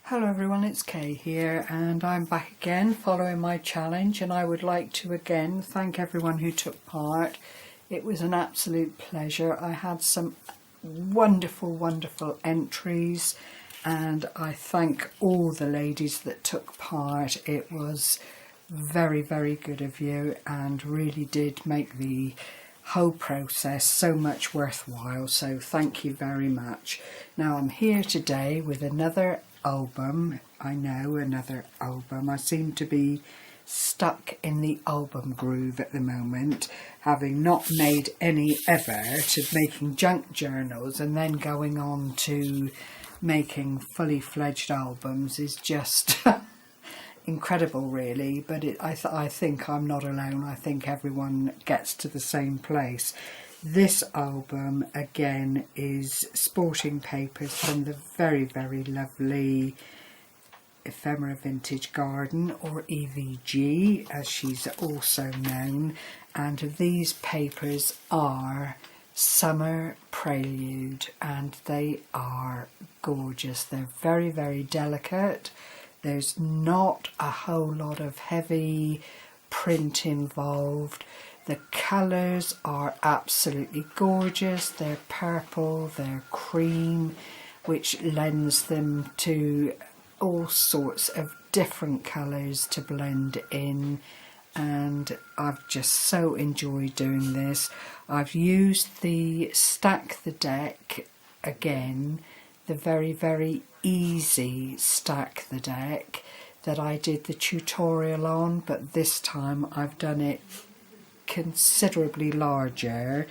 Hello everyone, it's Kay here and I'm back again following my challenge, and I would like to again thank everyone who took part. It was an absolute pleasure. I had some wonderful entries and I thank all the ladies that took part. It was very good of you and really did make the whole process so much worthwhile, so thank you very much. Now I'm here today with another album. Another album. I seem to be stuck in the album groove at the moment, having not made any ever, to making junk journals and then going on to making fully fledged albums is just incredible really. But I think I'm not alone. I think everyone gets to the same place. This album again is sporting papers from the very lovely Ephemera Vintage Garden, or EVG as she's also known, and these papers are Summer Prelude and they are gorgeous. They're very delicate. There's not a whole lot of heavy print involved. The colours are absolutely gorgeous. They're purple, they're cream, which lends them to all sorts of different colours to blend in, and I've just so enjoyed doing this. I've used the Stack the Deck again, the very easy Stack the Deck that I did the tutorial on, but this time I've done it considerably larger,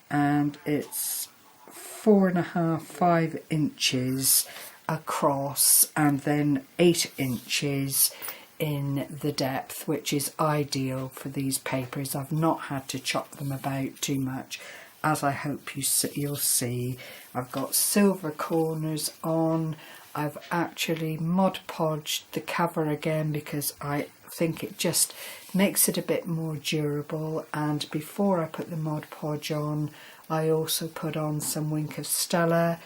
and it's 4.5–5 inches across and then 8 inches in the depth, which is ideal for these papers. I've not had to chop them about too much, as I hope you'll see. I've got silver corners on. I've actually Mod Podged the cover again because I think it just makes it a bit more durable, and before I put the Mod Podge on I also put on some Wink of Stella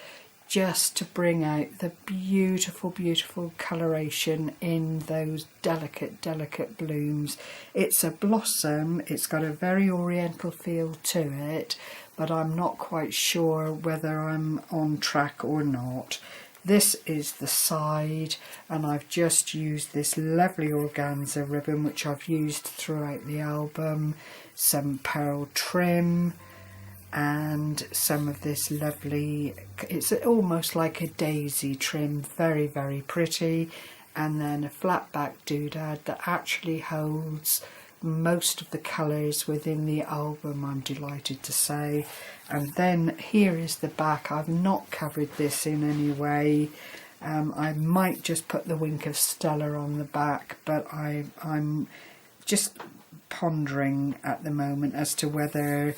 just to bring out the beautiful coloration in those delicate blooms. It's a blossom, it's got a very oriental feel to it, but I'm not quite sure whether I'm on track or not. This is the side, and I've just used this lovely organza ribbon which I've used throughout the album, some pearl trim and some of this lovely, it's almost like a daisy trim, very pretty, and then a flat back doodad that actually holds most of the colours within the album, I'm delighted to say. And then here is the back. I've not covered this in any way. I might just put the Wink of Stella on the back, but I'm just pondering at the moment as to whether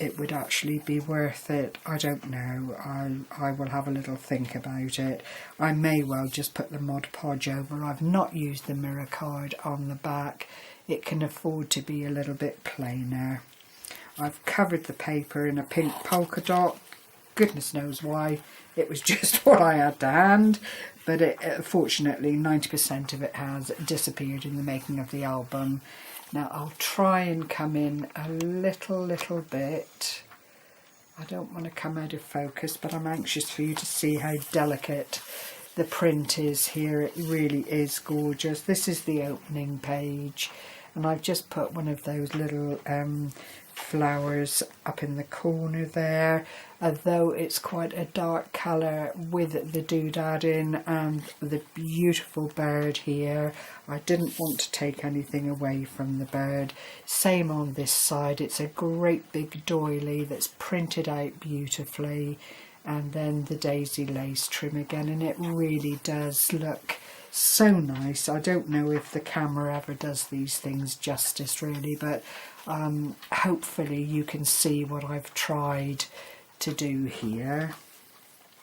it would actually be worth it. I don't know. I will have a little think about it. I may well just put the Mod Podge over. I've not used the mirror card on the back. It can afford to be a little bit plainer. I've covered the paper in a pink polka dot. Goodness knows why. It was just what I had to hand, but fortunately 90% of it has disappeared in the making of the album. Now I'll try and come in a little bit. I don't want to come out of focus, but I'm anxious for you to see how delicate the print is here. It really is gorgeous. This is the opening page, and I've just put one of those little flowers up in the corner there, although it's quite a dark colour with the doodad in and the beautiful bird here. I didn't want to take anything away from the bird. Same on this side. It's a great big doily that's printed out beautifully, and then the daisy lace trim again, and it really does look so nice. I don't know if the camera ever does these things justice really, but hopefully you can see what I've tried to do here.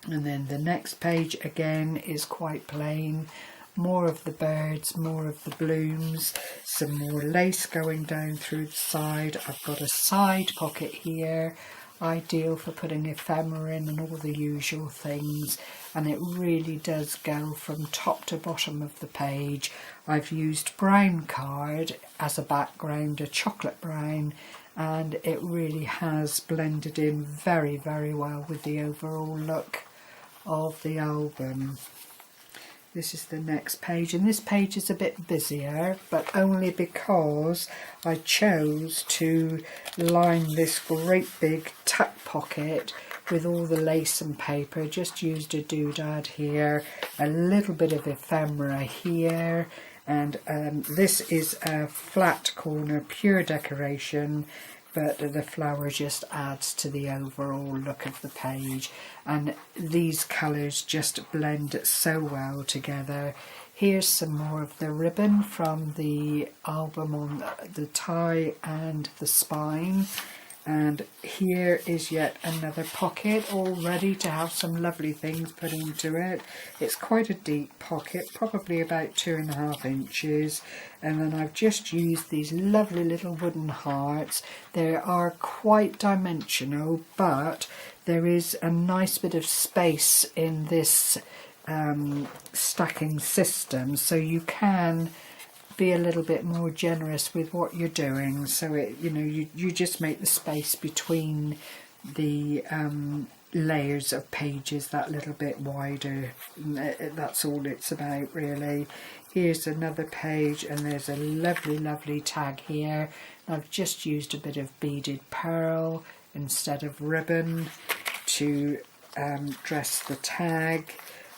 And then the next page again is quite plain. More of the birds, more of the blooms, some more lace going down through the side. I've got a side pocket here. ideal for putting ephemera in and all the usual things, and it really does go from top to bottom of the page. I've used brown card as a background, a chocolate brown, and it really has blended in very, very well with the overall look of the album. This is the next page, and this page is a bit busier, but only because I chose to line this great big tuck pocket with all the lace and paper. Just used a doodad here, a little bit of ephemera here, and this is a flat corner pure decoration, but the flower just adds to the overall look of the page, and these colours just blend so well together. Here's some more of the ribbon from the album on the tie and the spine, and here is yet another pocket all ready to have some lovely things put into it. It's quite a deep pocket, probably about 2.5 inches, and then I've just used these lovely little wooden hearts. They are quite dimensional, but there is a nice bit of space in this stacking system, so you can be a little bit more generous with what you're doing. So it, you just make the space between the layers of pages that little bit wider. That's all it's about, really. Here's another page, and there's a lovely tag here. I've just used a bit of beaded pearl instead of ribbon to dress the tag.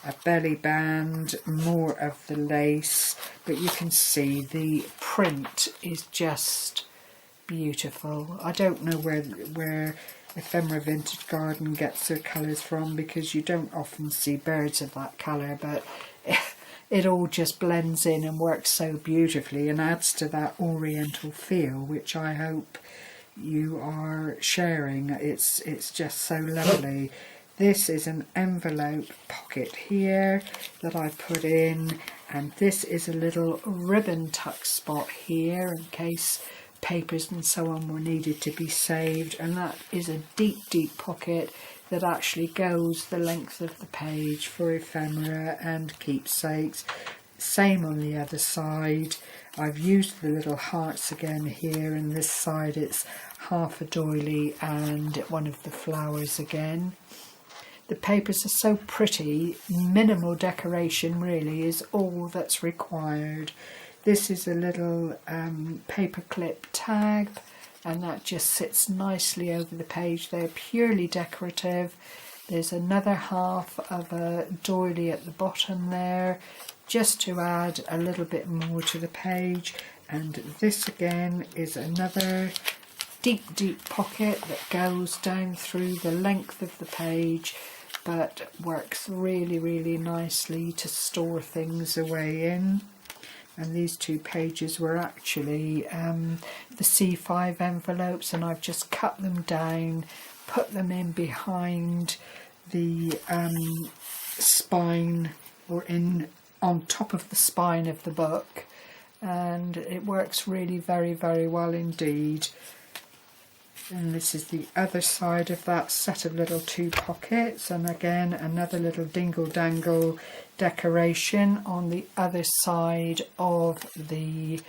A belly band, more of the lace, but you can see the print is just beautiful. I don't know where Ephemera Vintage Garden gets their colours from, because you don't often see birds of that colour, but it all just blends in and works so beautifully and adds to that oriental feel, which I hope you are sharing. It's just so lovely. This is an envelope pocket here that I put in, and this is a little ribbon tuck spot here in case papers and so on were needed to be saved, and that is a deep pocket that actually goes the length of the page for ephemera and keepsakes. Same on the other side. I've used the little hearts again here, and this side it's half a doily and one of the flowers again. The papers are so pretty, minimal decoration really is all that's required. This is a little paperclip tag, and that just sits nicely over the page. They're purely decorative. There's another half of a doily at the bottom there, just to add a little bit more to the page. And this again is another deep pocket that goes down through the length of the page, but works really nicely to store things away in. And these two pages were actually the C5 envelopes, and I've just cut them down, put them in behind the spine, or in on top of the spine of the book, and it works really very well indeed. And this is the other side of that set of little two pockets, and again another little dingle dangle decoration on the other side of the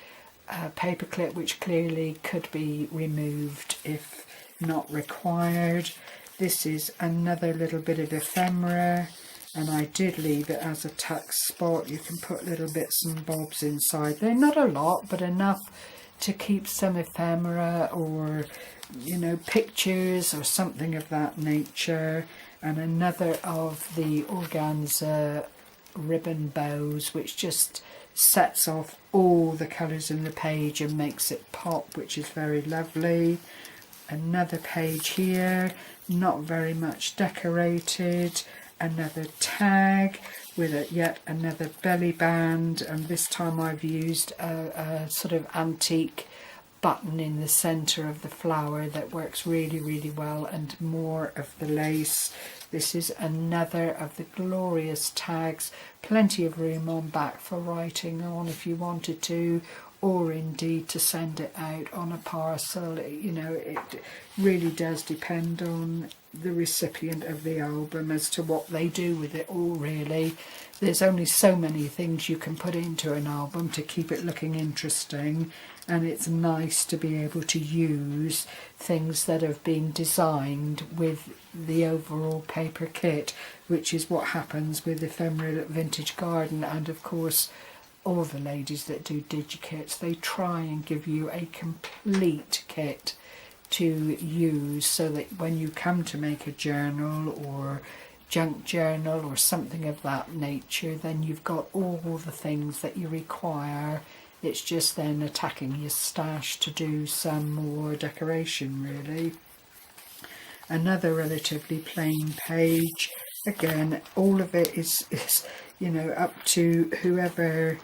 paperclip, which clearly could be removed if not required. This is another little bit of ephemera, and I did leave it as a tuck spot. You can put little bits and bobs inside. They're not a lot, but enough to keep some ephemera or pictures or something of that nature. And another of the organza ribbon bows, which just sets off all the colours in the page and makes it pop, which is very lovely. Another page here, not very much decorated. Another tag with yet another belly band, and this time I've used a sort of antique button in the centre of the flower that works really well, and more of the lace. This is another of the glorious tags, plenty of room on back for writing on if you wanted to, or indeed to send it out on a parcel. You know, it really does depend on the recipient of the album as to what they do with it all, really. There's only so many things you can put into an album to keep it looking interesting, and it's nice to be able to use things that have been designed with the overall paper kit, which is what happens with Ephemera Vintage Garden, and of course all the ladies that do digikits. They try and give you a complete kit to use, so that when you come to make a journal or junk journal or something of that nature, then you've got all the things that you require. It's just then attacking your stash to do some more decoration, really. Another relatively plain page. Again, all of it is you know, up to whoever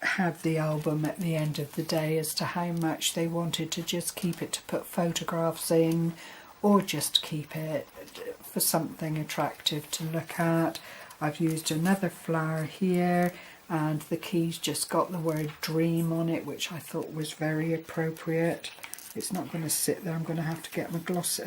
had the album at the end of the day as to how much they wanted to just keep it to put photographs in, or just keep it for something attractive to look at. I've used another flower here, and the key's just got the word dream on it, which I thought was very appropriate. It's not going to sit there. I'm going to have to get my gloss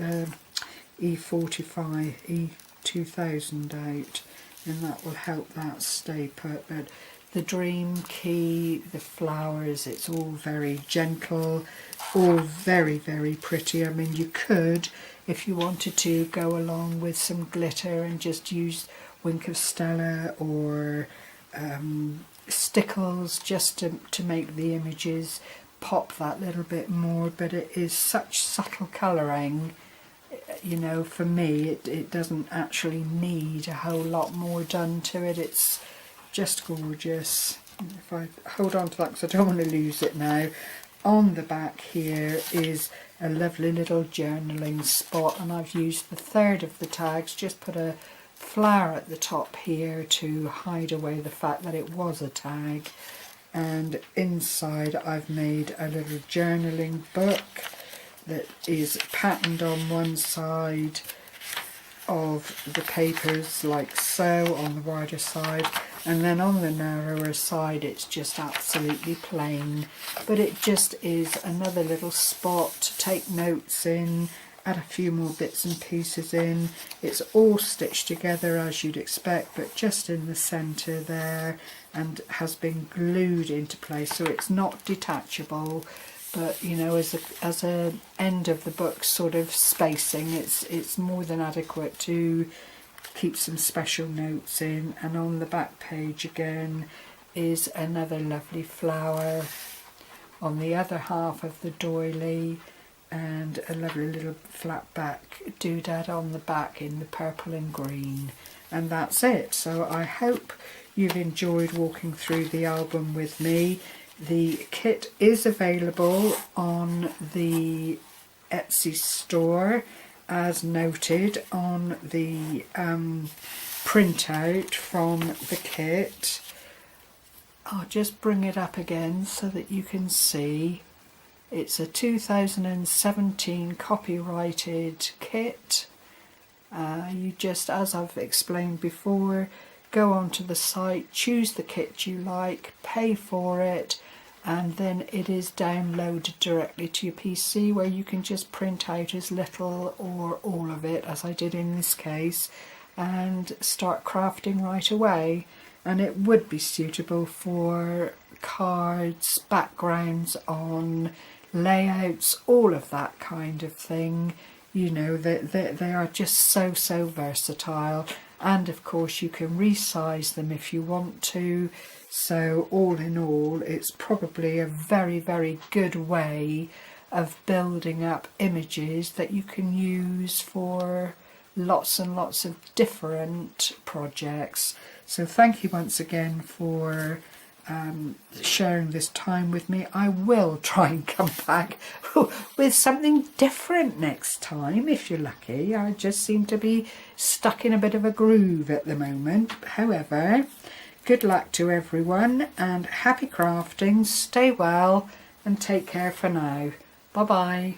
E45, E2000 out, and that will help that stay put. But the dream key, the flowers, it's all very gentle, all very, very pretty. I mean, you could, if you wanted to, go along with some glitter and just use Wink of Stella or stickles just to make the images pop that little bit more. But it is such subtle colouring, you know, for me it doesn't actually need a whole lot more done to it. It's just gorgeous. If I hold on to that because I don't want to lose it now. On the back here is a lovely little journaling spot, and I've used the third of the tags, just put a flower at the top here to hide away the fact that it was a tag. And inside I've made a little journaling book that is patterned on one side of the papers like so, on the wider side, and then on the narrower side it's just absolutely plain. But it just is another little spot to take notes in, add a few more bits and pieces in. It's all stitched together as you'd expect, but just in the centre there, and has been glued into place, so it's not detachable. But you know, as a end of the book sort of spacing, it's more than adequate to keep some special notes in. And on the back page again is another lovely flower on the other half of the doily, and a lovely little flat back doodad on the back in the purple and green. And that's it. So I hope you've enjoyed walking through the album with me. The kit is available on the Etsy store, as noted on the printout from the kit. I'll just bring it up again so that you can see. It's a 2017 copyrighted kit. You just, as I've explained before, go onto the site, choose the kit you like, pay for it, and then it is downloaded directly to your PC, where you can just print out as little or all of it, as I did in this case, and start crafting right away. And it would be suitable for cards, backgrounds on layouts, all of that kind of thing. You know, they are just so versatile. And of course you can resize them if you want to. So all in all, it's probably a very good way of building up images that you can use for lots and lots of different projects. So thank you once again for sharing this time with me. I will try and come back with something different next time, if you're lucky. I just seem to be stuck in a bit of a groove at the moment. However, good luck to everyone, and happy crafting, stay well, and take care for now. Bye bye.